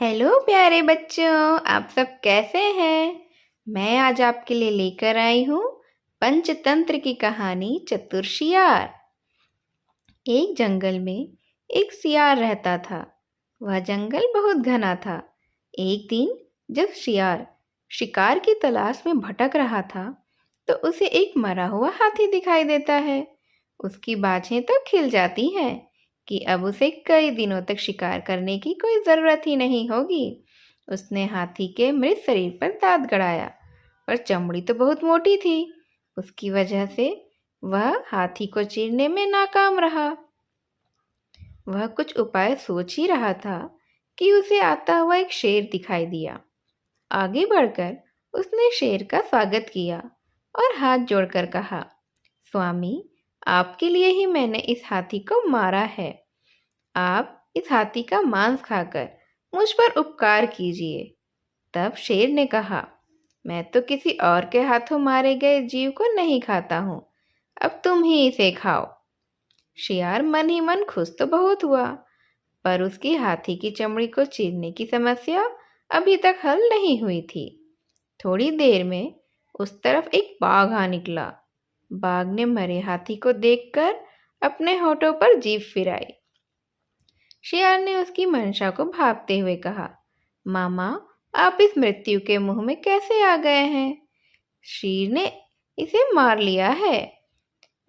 Hello प्यारे बच्चों, आप सब कैसे हैं? मैं आज आपके लिए लेकर आई हूँ पंचतंत्र की कहानी चतुर शियार। एक जंगल में एक शियार रहता था। वह जंगल बहुत घना था। एक दिन जब शियार शिकार की तलाश में भटक रहा था तो उसे एक मरा हुआ हाथी दिखाई देता है। उसकी बाछें तो खिल जाती हैं कि अब उसे कई दिनों तक शिकार करने की कोई ज़रूरत ही नहीं होगी। उसने हाथी के मृत शरीर पर दांत गड़ाया, पर चमड़ी तो बहुत मोटी थी। उसकी वजह से वह हाथी को चीरने में नाकाम रहा। वह कुछ उपाय सोच ही रहा था कि उसे आता हुआ एक शेर दिखाई दिया। आगे बढ़कर उसने शेर का स्वागत किया और हाथ जोड़कर कहा, स्वामी, आपके लिए ही मैंने इस हाथी को मारा है। आप इस हाथी का मांस खाकर मुझ पर उपकार कीजिए। तब शेर ने कहा, मैं तो किसी और के हाथों मारे गए जीव को नहीं खाता हूँ, अब तुम ही इसे खाओ। शियार मन ही मन खुश तो बहुत हुआ, पर उसकी हाथी की चमड़ी को चीरने की समस्या अभी तक हल नहीं हुई थी। थोड़ी देर में उस तरफ एक बाघ आ निकला। बाघ ने मरे हाथी को देखकर अपने होठों पर जीभ फिराई। शियार ने उसकी मंशा को भांपते हुए कहा, मामा, आप इस मृत्यु के मुंह में कैसे आ गए हैं? शेर ने इसे मार लिया है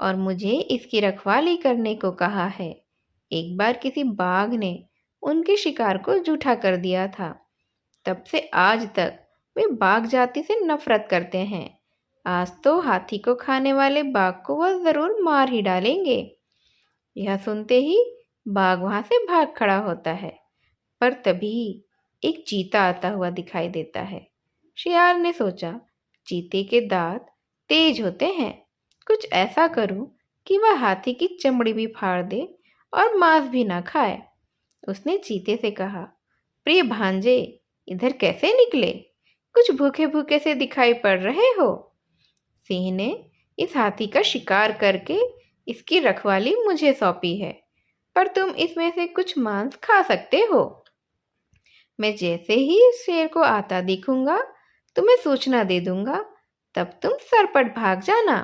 और मुझे इसकी रखवाली करने को कहा है। एक बार किसी बाघ ने उनके शिकार को जूठा कर दिया था। तब से आज तक वे बाघ जाति से नफरत करते हैं। आज तो हाथी को खाने वाले बाघ को वह जरूर मार ही डालेंगे। यह सुनते ही बाघ वहां से भाग खड़ा होता है, पर तभी एक चीता आता हुआ दिखाई देता है। शियार ने सोचा, चीते के दांत तेज होते हैं, कुछ ऐसा करूं कि वह हाथी की चमड़ी भी फाड़ दे और मांस भी ना खाए। उसने चीते से कहा, प्रिय भांजे, इधर कैसे निकले? कुछ भूखे भूखे से दिखाई पड़ रहे हो। सिंह ने इस हाथी का शिकार करके इसकी रखवाली मुझे सौंपी है, पर तुम इसमें से कुछ मांस खा सकते हो। मैं जैसे ही इस शेर को आता दिखूंगा तुम्हें सूचना दे दूंगा, तब तुम सरपट भाग जाना।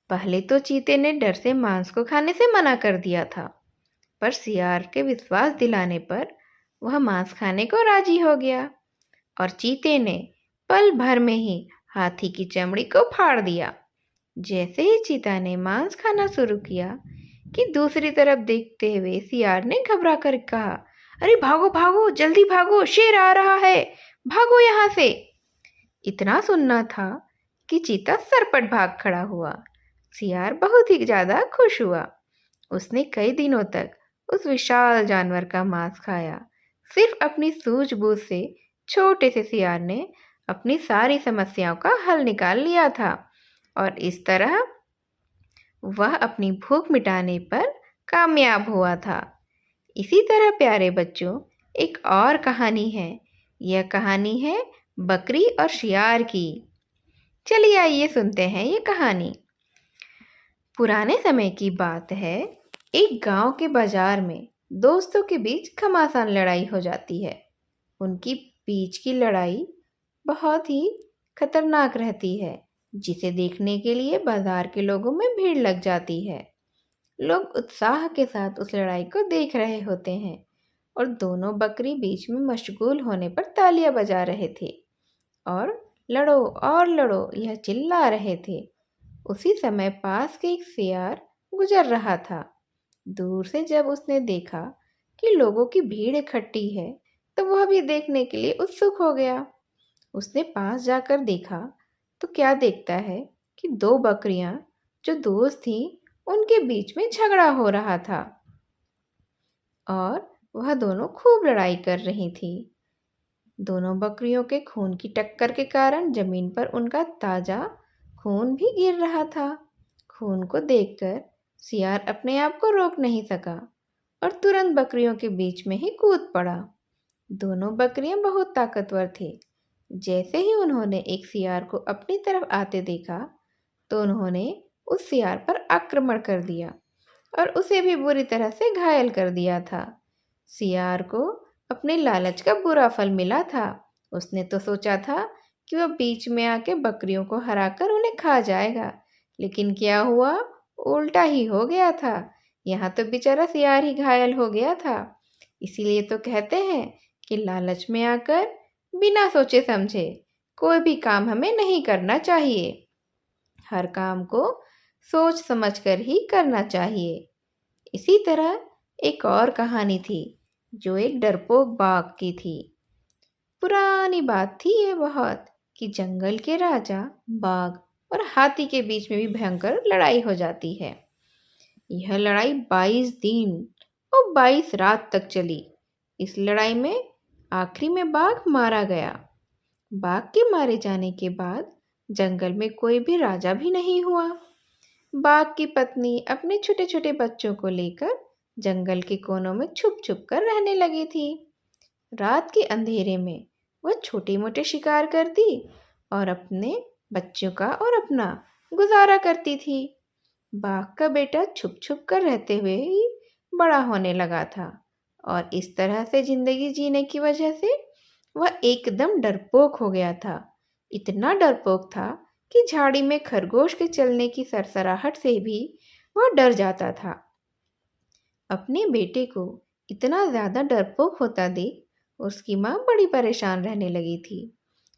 पहले तो चीते ने डर से मांस को खाने से मना कर दिया था, पर सियार के विश्वास दिलाने पर वह मांस खाने को राजी हो गया और चीते ने पल भर में ही हाथी की चमड़ी को फाड़ दिया। जैसे ही चीता ने मांस खाना शुरू किया कि दूसरी तरफ देखते हुए सियार ने घबरा कर कहा, अरे भागो भागो, जल्दी भागो, शेर आ रहा है, भागो यहाँ से। इतना सुनना था कि चीता सरपट भाग खड़ा हुआ। सियार बहुत ही ज्यादा खुश हुआ। उसने कई दिनों तक उस विशाल जानवर का मांस खाया। सिर्फ अपनी सूझबूझ से छोटे से सियार ने अपनी सारी समस्याओं का हल निकाल लिया था और इस तरह वह अपनी भूख मिटाने पर कामयाब हुआ था। इसी तरह प्यारे बच्चों, एक और कहानी है। यह कहानी है बकरी और शियार की। चलिए आइए सुनते हैं ये कहानी। पुराने समय की बात है। एक गांव के बाजार में दोस्तों के बीच घमासान लड़ाई हो जाती है। उनकी बीच की लड़ाई बहुत ही खतरनाक रहती है, जिसे देखने के लिए बाजार के लोगों में भीड़ लग जाती है। लोग उत्साह के साथ उस लड़ाई को देख रहे होते हैं और दोनों बकरी बीच में मशगूल होने पर तालियां बजा रहे थे और लड़ो यह चिल्ला रहे थे। उसी समय पास के एक सियार गुजर रहा था। दूर से जब उसने देखा कि लोगों की भीड़ इकट्ठी है तो वह भी देखने के लिए उत्सुक हो गया। उसने पास जाकर देखा तो क्या देखता है कि दो बकरियां जो दोस्त थीं उनके बीच में झगड़ा हो रहा था और वह दोनों खूब लड़ाई कर रही थी। दोनों बकरियों के खून की टक्कर के कारण जमीन पर उनका ताजा खून भी गिर रहा था। खून को देखकर सियार अपने आप को रोक नहीं सका और तुरंत बकरियों के बीच में ही कूद पड़ा। दोनों बकरियां बहुत ताकतवर थी। जैसे ही उन्होंने एक सियार को अपनी तरफ आते देखा तो उन्होंने उस सियार पर आक्रमण कर दिया और उसे भी बुरी तरह से घायल कर दिया था। सियार को अपने लालच का बुरा फल मिला था। उसने तो सोचा था कि वह बीच में आके बकरियों को हराकर उन्हें खा जाएगा, लेकिन क्या हुआ, उल्टा ही हो गया था। यहाँ तो बेचारा सियार ही घायल हो गया था। इसीलिए तो कहते हैं कि लालच में आकर बिना सोचे समझे कोई भी काम हमें नहीं करना चाहिए। हर काम को सोच समझकर ही करना चाहिए। इसी तरह एक और कहानी थी जो एक डरपोक बाघ की थी। पुरानी बात थी ये बहुत, कि जंगल के राजा, बाघ और हाथी के बीच में भी भयंकर लड़ाई हो जाती है। यह लड़ाई 22 दिन और 22 रात तक चली। इस लड़ाई में आखिरी में बाघ मारा गया। बाघ के मारे जाने के बाद जंगल में कोई भी राजा भी नहीं हुआ। बाघ की पत्नी अपने छोटे छोटे बच्चों को लेकर जंगल के कोनों में छुप छुप कर रहने लगी थी। रात के अंधेरे में वह छोटे मोटे शिकार करती और अपने बच्चों का और अपना गुजारा करती थी। बाघ का बेटा छुप छुप कर रहते हुए ही बड़ा होने लगा था, और इस तरह से जिंदगी जीने की वजह से वह एकदम डरपोक हो गया था। इतना डरपोक था कि झाड़ी में खरगोश के चलने की सरसराहट से भी वह डर जाता था। अपने बेटे को इतना ज़्यादा डरपोक होता देख उसकी माँ बड़ी परेशान रहने लगी थी।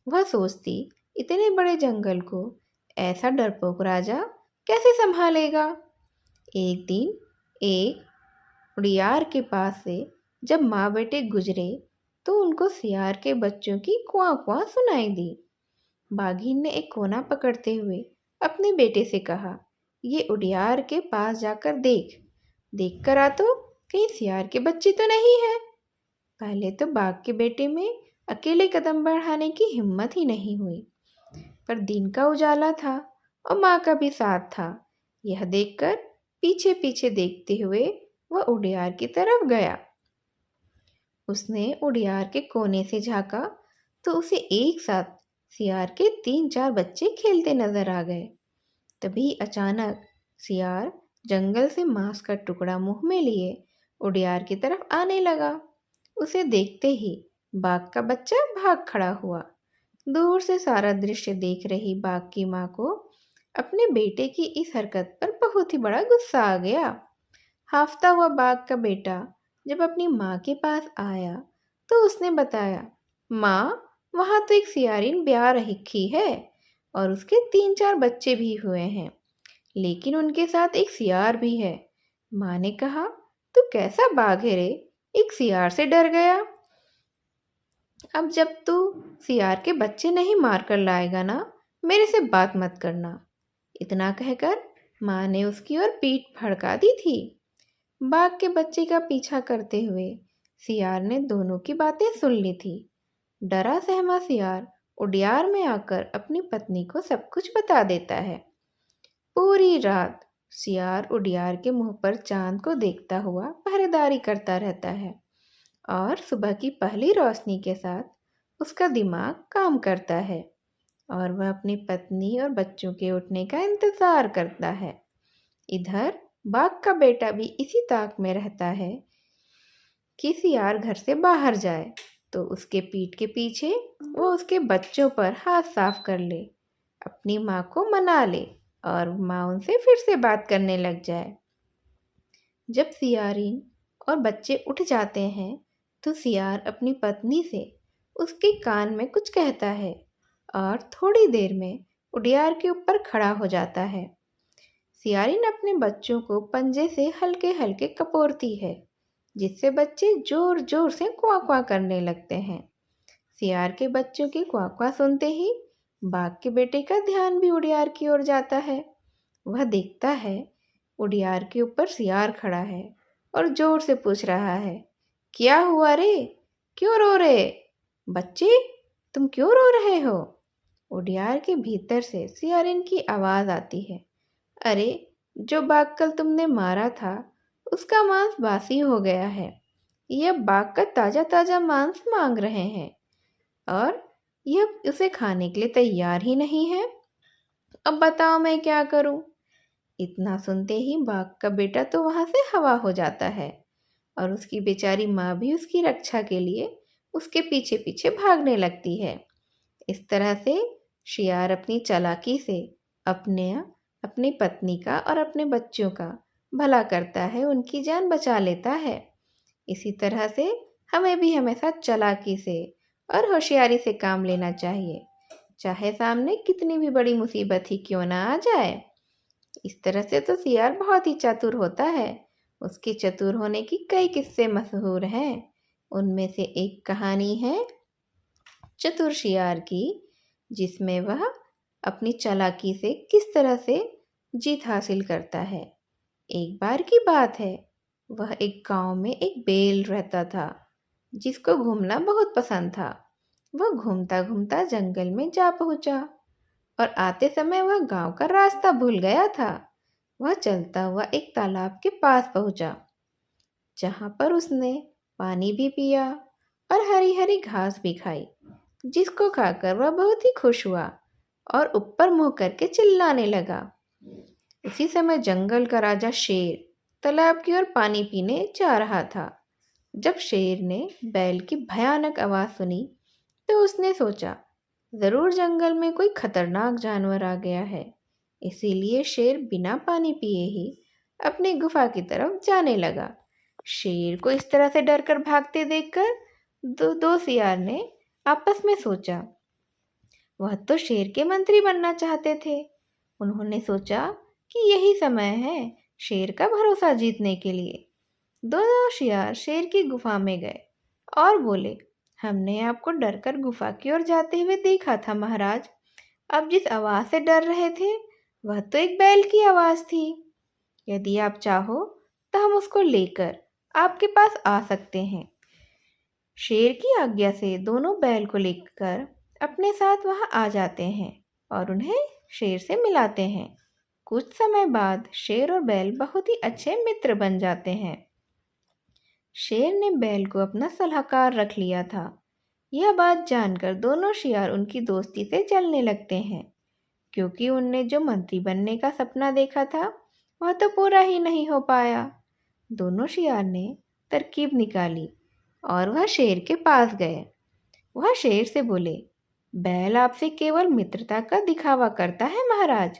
वह सोचती, इतने बड़े जंगल को ऐसा डरपोक राजा कैसे संभालेगा। एक दिन एक उड़ियार के पास से जब माँ बेटे गुजरे तो उनको सियार के बच्चों की क्वां क्वां सुनाई दी। बाघिन ने एक कोना पकड़ते हुए अपने बेटे से कहा, ये उड़ियार के पास जाकर देख कर आ तो कहीं सियार के बच्चे तो नहीं है। पहले तो बाघ के बेटे में अकेले कदम बढ़ाने की हिम्मत ही नहीं हुई, पर दिन का उजाला था और माँ का भी साथ था। यह देखकर पीछे पीछे देखते हुए वह उड़ियार की तरफ गया। उसने उड़ियार के कोने से झांका तो उसे एक साथ सियार के 3-4 बच्चे खेलते नजर आ गए। तभी अचानक सियार जंगल से मांस का टुकड़ा मुंह में लिए उड़ियार की तरफ आने लगा। उसे देखते ही बाघ का बच्चा भाग खड़ा हुआ। दूर से सारा दृश्य देख रही बाघ की माँ को अपने बेटे की इस हरकत पर बहुत ही बड़ा गुस्सा आ गया। हाफता हुआ बाघ का बेटा जब अपनी माँ के पास आया तो उसने बताया, माँ, वहाँ तो एक सियारिन ब्याह रखी है और उसके 3-4 बच्चे भी हुए हैं, लेकिन उनके साथ एक सियार भी है। माँ ने कहा, तू कैसा बाघ है रे, एक सियार से डर गया। अब जब तू सियार के बच्चे नहीं मार कर लाएगा ना, मेरे से बात मत करना। इतना कहकर माँ ने उसकी ओर पीठ फड़का दी थी। बाघ के बच्चे का पीछा करते हुए सियार ने दोनों की बातें सुन ली थी। डरा सहमा सियार उड़ियार में आकर अपनी पत्नी को सब कुछ बता देता है। पूरी रात सियार उड़ियार के मुंह पर चांद को देखता हुआ पहरेदारी करता रहता है, और सुबह की पहली रोशनी के साथ उसका दिमाग काम करता है और वह अपनी पत्नी और बच्चों के उठने का इंतजार करता है। इधर बाघ का बेटा भी इसी ताक में रहता है कि सियार घर से बाहर जाए तो उसके पीठ के पीछे वो उसके बच्चों पर हाथ साफ कर ले, अपनी माँ को मना ले और माँ उनसे फिर से बात करने लग जाए। जब सियारिन और बच्चे उठ जाते हैं तो सियार अपनी पत्नी से उसके कान में कुछ कहता है और थोड़ी देर में उड़ियार के ऊपर खड़ा हो जाता है। सियारिन अपने बच्चों को पंजे से हल्के हल्के कपोरती है, जिससे बच्चे जोर जोर से क्वां क्वां करने लगते हैं। सियार के बच्चों की क्वां क्वां सुनते ही बाघ के बेटे का ध्यान भी उड़ियार की ओर जाता है। वह देखता है उड़ियार के ऊपर सियार खड़ा है और जोर से पूछ रहा है, क्या हुआ रे, क्यों रो रहे बच्चे, तुम क्यों रो रहे हो। उड़ियार के भीतर से सियारिन की आवाज आती है, अरे, जो बाघ कल तुमने मारा था उसका मांस बासी हो गया है, यह बाघ का ताजा ताजा मांस मांग रहे हैं और यह उसे खाने के लिए तैयार ही नहीं है। अब बताओ मैं क्या करूं। इतना सुनते ही बाघ का बेटा तो वहां से हवा हो जाता है और उसकी बेचारी माँ भी उसकी रक्षा के लिए उसके पीछे पीछे भागने लगती है। इस तरह से शियार अपनी चालाकी से अपने अपनी पत्नी का और अपने बच्चों का भला करता है, उनकी जान बचा लेता है। इसी तरह से हमें भी हमेशा चालाकी से और होशियारी से काम लेना चाहिए, चाहे सामने कितनी भी बड़ी मुसीबत ही क्यों ना आ जाए। इस तरह से तो शियार बहुत ही चतुर होता है। उसके चतुर होने की कई किस्से मशहूर हैं। उनमें से एक कहानी है चतुर शियार की, जिसमें वह अपनी चालाकी से किस तरह से जीत हासिल करता है। एक बार की बात है, वह एक गांव में एक बैल रहता था जिसको घूमना बहुत पसंद था। वह घूमता घूमता जंगल में जा पहुंचा और आते समय वह गांव का रास्ता भूल गया था। वह चलता हुआ एक तालाब के पास पहुंचा, जहां पर उसने पानी भी पिया और हरी हरी घास भी खाई, जिसको खाकर वह बहुत ही खुश हुआ और ऊपर मुंह करके चिल्लाने लगा। उसी समय जंगल का राजा शेर तालाब की ओर पानी पीने जा रहा था। जब शेर ने बैल की भयानक आवाज सुनी तो उसने सोचा, जरूर जंगल में कोई खतरनाक जानवर आ गया है। इसीलिए शेर बिना पानी पिए ही अपनी गुफा की तरफ जाने लगा। शेर को इस तरह से डर कर भागते देखकर दो शियार ने आपस में सोचा, वह तो शेर के मंत्री बनना चाहते थे। उन्होंने सोचा कि यही समय है शेर का भरोसा जीतने के लिए। दोनों शियार शेर की गुफा में गए और बोले, हमने आपको डरकर गुफा की ओर जाते हुए देखा था महाराज। अब जिस आवाज से डर रहे थे वह तो एक बैल की आवाज थी। यदि आप चाहो तो हम उसको लेकर आपके पास आ सकते हैं। शेर की आज्ञा से दोनों बैल को लेकर अपने साथ वहां आ जाते हैं और उन्हें शेर से मिलाते हैं। कुछ समय बाद शेर और बैल बहुत ही अच्छे मित्र बन जाते हैं। शेर ने बैल को अपना सलाहकार रख लिया था। यह बात जानकर दोनों शियार उनकी दोस्ती से जलने लगते हैं, क्योंकि उनने जो मंत्री बनने का सपना देखा था वह तो पूरा ही नहीं हो पाया। दोनों शियार ने तरकीब निकाली और वह शेर के पास गए। वह शेर से बोले, बैल आपसे केवल मित्रता का दिखावा करता है महाराज,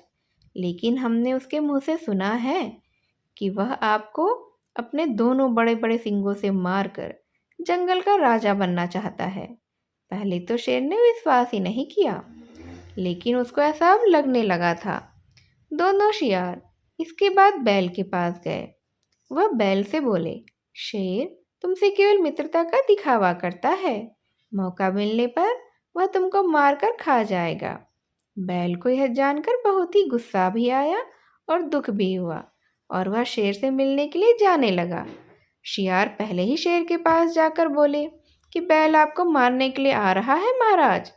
लेकिन हमने उसके मुंह से सुना है कि वह आपको अपने दोनों बड़े बड़े सींगों से मारकर जंगल का राजा बनना चाहता है। पहले तो शेर ने विश्वास ही नहीं किया, लेकिन उसको ऐसा अब लगने लगा था। दोनों शियार इसके बाद बैल के पास गए। वह बैल से बोले, शेर तुमसे केवल मित्रता का दिखावा करता है, मौका मिलने पर वह तुमको मारकर खा जाएगा। बैल को यह जानकर बहुत ही गुस्सा भी आया और दुख भी हुआ और वह शेर से मिलने के लिए जाने लगा। शियार पहले ही शेर के पास जाकर बोले कि बैल आपको मारने के लिए आ रहा है महाराज।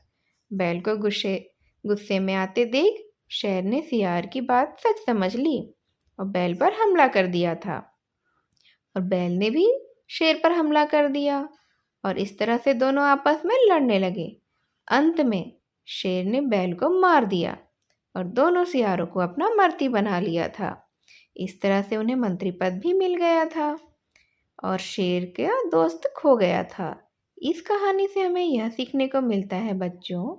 बैल को गुस्से में आते देख शेर ने शियार की बात सच समझ ली और बैल पर हमला कर दिया था, और बैल ने भी शेर पर हमला कर दिया और इस तरह से दोनों आपस में लड़ने लगे। अंत में शेर ने बैल को मार दिया और दोनों शियारों को अपना मंत्री बना लिया था। इस तरह से उन्हें मंत्री पद भी मिल गया था और शेर का दोस्त खो गया था। इस कहानी से हमें यह सीखने को मिलता है बच्चों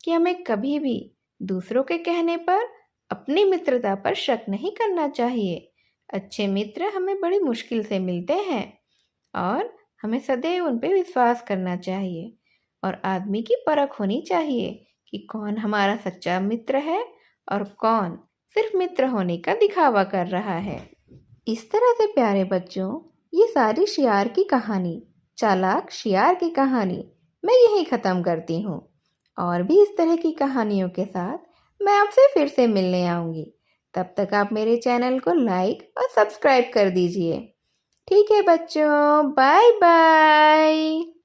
कि हमें कभी भी दूसरों के कहने पर अपनी मित्रता पर शक नहीं करना चाहिए। अच्छे मित्र हमें बड़ी मुश्किल से मिलते हैं और हमें सदैव उन पर विश्वास करना चाहिए और आदमी की परख होनी चाहिए कि कौन हमारा सच्चा मित्र है और कौन सिर्फ मित्र होने का दिखावा कर रहा है। इस तरह से प्यारे बच्चों, ये सारी शियार की कहानी, चालाक शियार की कहानी मैं यहीं ख़त्म करती हूँ। और भी इस तरह की कहानियों के साथ मैं आपसे फिर से मिलने आऊँगी। तब तक आप मेरे चैनल को लाइक और सब्सक्राइब कर दीजिए। ठीक है बच्चों, बाय बाय।